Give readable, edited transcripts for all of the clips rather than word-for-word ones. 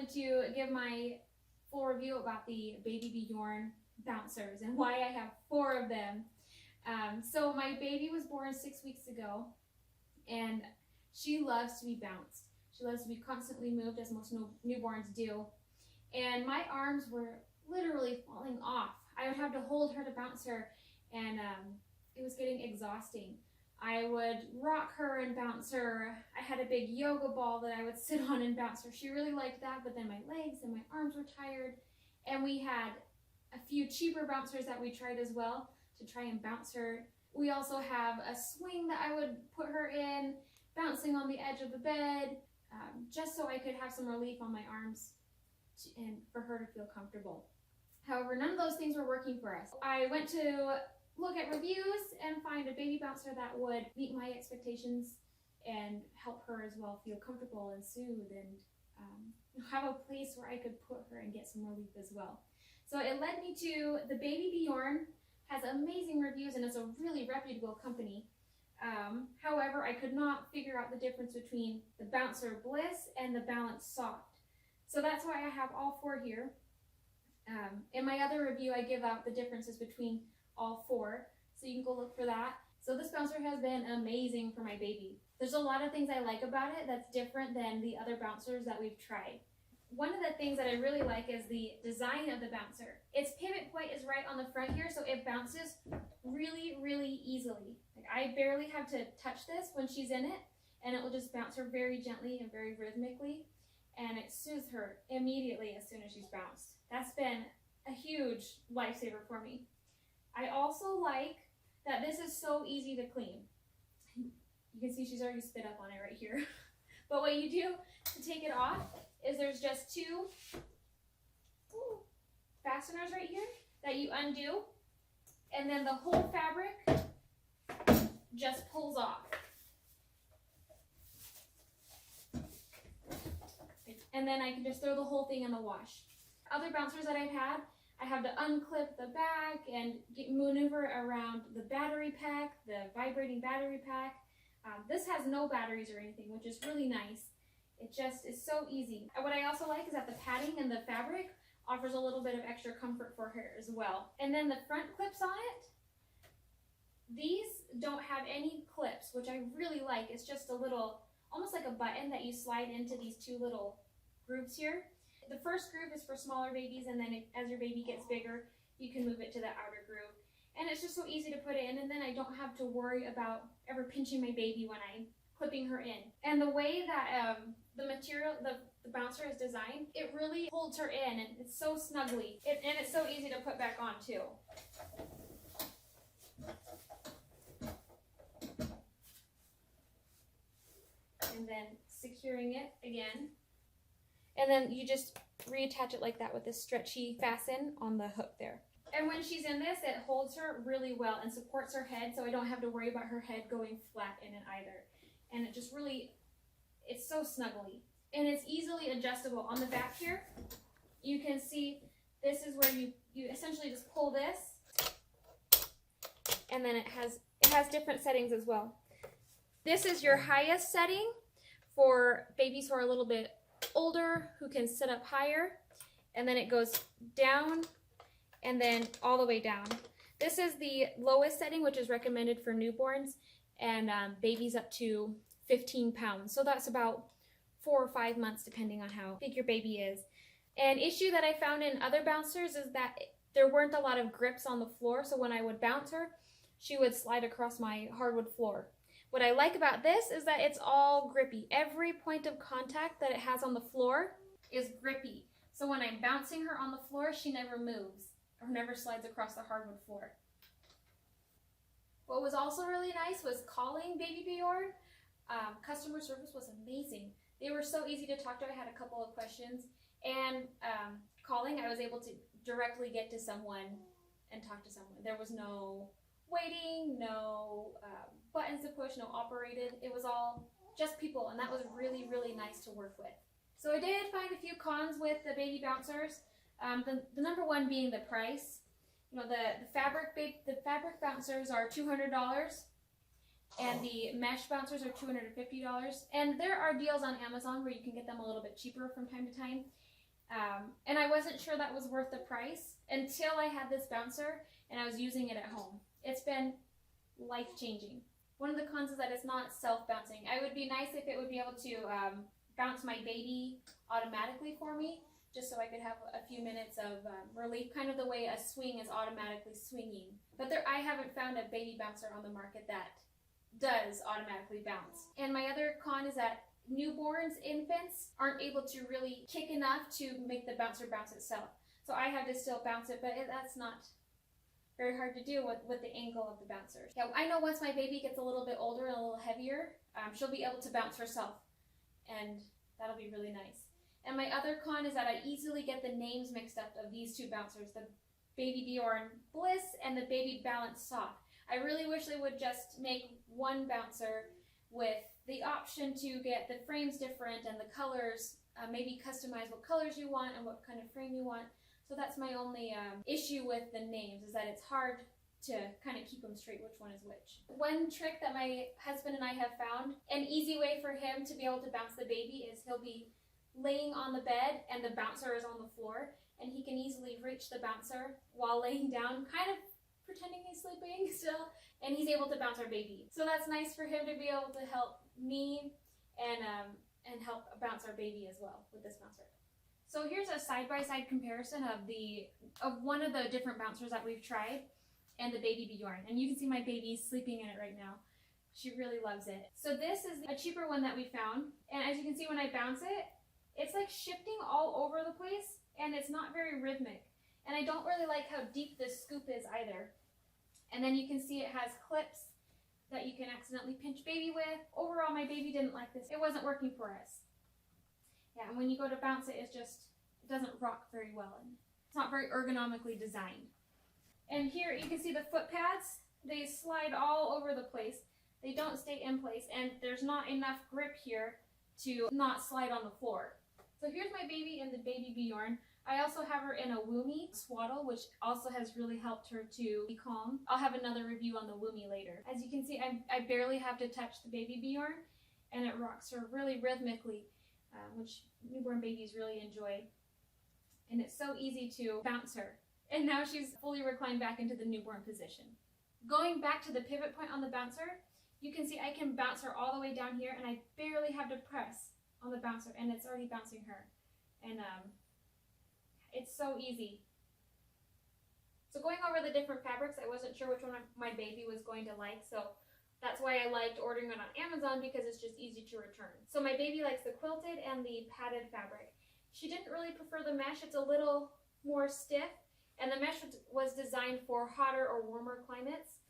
wanted to give my full review about the BabyBjorn Bouncers and why I have 4 of them. So my baby was born 6 weeks ago, and she loves to be bounced. She loves to be constantly moved, as most newborns do. And my arms were literally falling off. I would have to hold her to bounce her, and it was getting exhausting. I would rock her and bounce her. I had a big yoga ball that I would sit on and bounce her. She really liked that, but then my legs and my arms were tired. And we had a few cheaper bouncers that we tried as well to try and bounce her. We also have a swing that I would put her in, bouncing on the edge of the bed, just so I could have some relief on my arms and for her to feel comfortable. However, none of those things were working for us. I went to look at reviews and find a baby bouncer that would meet my expectations and help her as well feel comfortable and soothe, and have a place where I could put her and get some relief as well. So it led me to the BabyBjorn. Has amazing reviews and it's a really reputable company. However, I could not figure out the difference between the Bouncer Bliss and the Balance Soft. So that's why I have all 4 here. In my other review, I give out the differences between all 4, so you can go look for that. So this bouncer has been amazing for my baby. There's a lot of things I like about it that's different than the other bouncers that we've tried. One of the things that I really like is the design of the bouncer. Its pivot point is right on the front here, so it bounces really, really easily. Like, I barely have to touch this when she's in it, and it will just bounce her very gently and very rhythmically, and it soothes her immediately as soon as she's bounced. That's been a huge lifesaver for me. I also like that this is so easy to clean. You can see she's already spit up on it right here. But what you do to take it off is there's just 2 fasteners right here that you undo, and then the whole fabric just pulls off. And then I can just throw the whole thing in the wash. Other bouncers that I've had, I have to unclip the back and maneuver around the battery pack, the vibrating battery pack. This has no batteries or anything, which is really nice. It just is so easy. What I also like is that the padding and the fabric offers a little bit of extra comfort for her as well. And then the front clips on it, these don't have any clips, which I really like. It's just a little, almost like a button that you slide into these 2 little grooves here. The first groove is for smaller babies, and then as your baby gets bigger, you can move it to the outer groove. And it's just so easy to put it in, and then I don't have to worry about ever pinching my baby when I'm clipping her in. And the way that the material, the bouncer is designed, it really holds her in, and it's so snugly. And it's so easy to put back on too. And then securing it again. And then you just reattach it like that with this stretchy fasten on the hook there. And when she's in this, it holds her really well and supports her head, so I don't have to worry about her head going flat in it either. And it just really, it's so snuggly. And it's easily adjustable. On the back here, you can see this is where you essentially just pull this, and then it has different settings as well. This is your highest setting for babies who are a little bit older, who can sit up higher, and then it goes down and then all the way down. This is the lowest setting, which is recommended for newborns and babies up to 15 pounds. So that's about 4 or 5 months, depending on how big your baby is. An issue that I found in other bouncers is that there weren't a lot of grips on the floor, so when I would bounce her, she would slide across my hardwood floor. What I like about this is that it's all grippy. Every point of contact that it has on the floor is grippy. So when I'm bouncing her on the floor, she never moves or never slides across the hardwood floor. What was also really nice was calling BabyBjorn. Customer service was amazing. They were so easy to talk to. I had a couple of questions. And calling, I was able to directly get to someone and talk to someone. There was no waiting, no buttons to push, no operated. It was all just people, and that was really, really nice to work with. So I did find a few cons with the baby bouncers. The number one being the price. You know, the fabric bouncers are $200, and the mesh bouncers are $250. And there are deals on Amazon where you can get them a little bit cheaper from time to time. And I wasn't sure that was worth the price until I had this bouncer and I was using it at home. It's been life-changing. One of the cons is that it's not self-bouncing. It would be nice if it would be able to bounce my baby automatically for me, just so I could have a few minutes of relief, kind of the way a swing is automatically swinging. But I haven't found a baby bouncer on the market that does automatically bounce. And my other con is that newborns, infants, aren't able to really kick enough to make the bouncer bounce itself. So I have to still bounce it, but that's not very hard to do with the angle of the bouncers. Yeah, I know once my baby gets a little bit older and a little heavier, she'll be able to bounce herself, and that'll be really nice. And my other con is that I easily get the names mixed up of these two bouncers, the BabyBjorn Bliss and the BabyBjorn Soft. I really wish they would just make one bouncer with the option to get the frames different and the colors, maybe customize what colors you want and what kind of frame you want. So that's my only issue with the names, is that it's hard to kind of keep them straight which one is which. One trick that my husband and I have found, an easy way for him to be able to bounce the baby, is he'll be laying on the bed and the bouncer is on the floor, and he can easily reach the bouncer while laying down, kind of pretending he's sleeping still, and he's able to bounce our baby. So that's nice for him to be able to help me and help bounce our baby as well with this bouncer. So here's a side-by-side comparison of one of the different bouncers that we've tried and the BabyBjorn. And you can see my baby sleeping in it right now. She really loves it. So this is a cheaper one that we found. And as you can see, when I bounce it, it's like shifting all over the place, and it's not very rhythmic. And I don't really like how deep this scoop is either. And then you can see it has clips that you can accidentally pinch baby with. Overall, my baby didn't like this. It wasn't working for us. Yeah, and when you go to bounce it, it doesn't rock very well. And it's not very ergonomically designed. And here you can see the foot pads. They slide all over the place. They don't stay in place, and there's not enough grip here to not slide on the floor. So here's my baby in the BabyBjorn. I also have her in a Woomy swaddle, which also has really helped her to be calm. I'll have another review on the Woomy later. As you can see, I barely have to touch the BabyBjorn, and it rocks her really rhythmically, which newborn babies really enjoy. And it's so easy to bounce her. And now she's fully reclined back into the newborn position. Going back to the pivot point on the bouncer, you can see I can bounce her all the way down here, and I barely have to press on the bouncer, and it's already bouncing her. And it's so easy. So going over the different fabrics, I wasn't sure which one my baby was going to like, so that's why I liked ordering it on Amazon, because it's just easy to return. So my baby likes the quilted and the padded fabric. She didn't really prefer the mesh. It's a little more stiff, and the mesh was designed for hotter or warmer climates.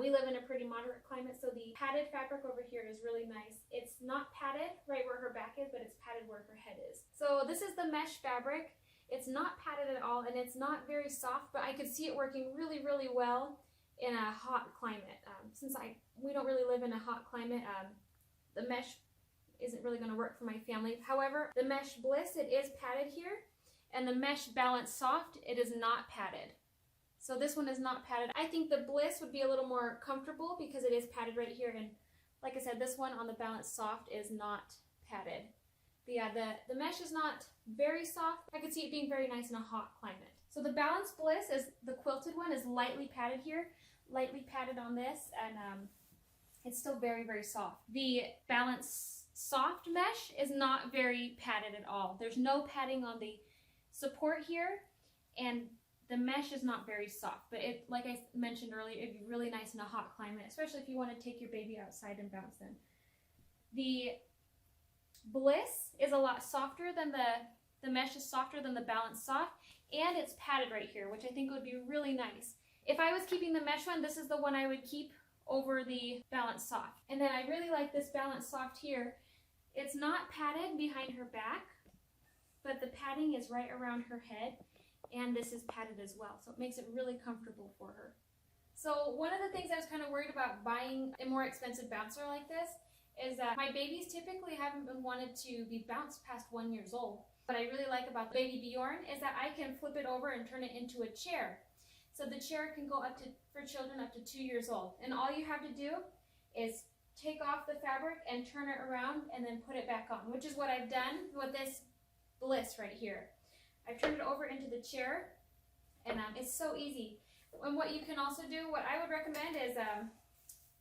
We live in a pretty moderate climate, so the padded fabric over here is really nice. It's not padded right where her back is, but it's padded where her head is. So this is the mesh fabric. It's not padded at all, and it's not very soft, but I could see it working really, really well in a hot climate. Since we don't really live in a hot climate, the mesh isn't really going to work for my family. However, the mesh Bliss, it is padded here, and the mesh Balance Soft, it is not padded. So this one is not padded. I think the Bliss would be a little more comfortable because it is padded right here, and like I said, this one on the Balance Soft is not padded. But yeah, the mesh is not very soft. I could see it being very nice in a hot climate. So the Balance Bliss, is the quilted one, is lightly padded here, lightly padded on this, and it's still very, very soft. The Balance Soft mesh is not very padded at all. There's no padding on the support here, and the mesh is not very soft, but it, like I mentioned earlier, it'd be really nice in a hot climate, especially if you want to take your baby outside and bounce them. The Bliss is a lot softer than the mesh is softer than the Balance Soft, and it's padded right here, which I think would be really nice. If I was keeping the mesh one, this is the one I would keep over the Balance Soft. And then I really like this Balance Soft here. It's not padded behind her back, but the padding is right around her head, and this is padded as well, so it makes it really comfortable for her. So one of the things I was kind of worried about buying a more expensive bouncer like this is that my babies typically haven't been wanted to be bounced past 1 year old. What I really like about the BabyBjorn is that I can flip it over and turn it into a chair. So the chair can go up to, for children up to 2 years old. And all you have to do is take off the fabric and turn it around and then put it back on, which is what I've done with this Bliss right here. I've turned it over into the chair, and it's so easy. And what you can also do, what I would recommend is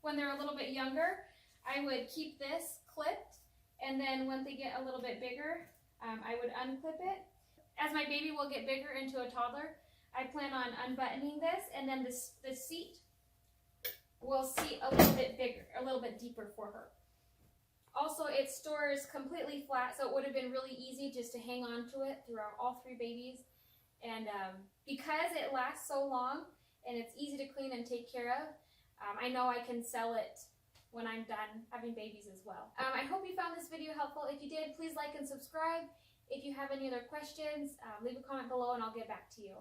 when they're a little bit younger, I would keep this clipped, and then when they get a little bit bigger, I would unclip it. As my baby will get bigger into a toddler, I plan on unbuttoning this, and then the seat will seat a little bit bigger, a little bit deeper for her. Also, it stores completely flat, so it would have been really easy just to hang on to it throughout all 3 babies. And because it lasts so long and it's easy to clean and take care of, I know I can sell it when I'm done having babies as well. I hope you found this video helpful. If you did, please like and subscribe. If you have any other questions, leave a comment below and I'll get back to you.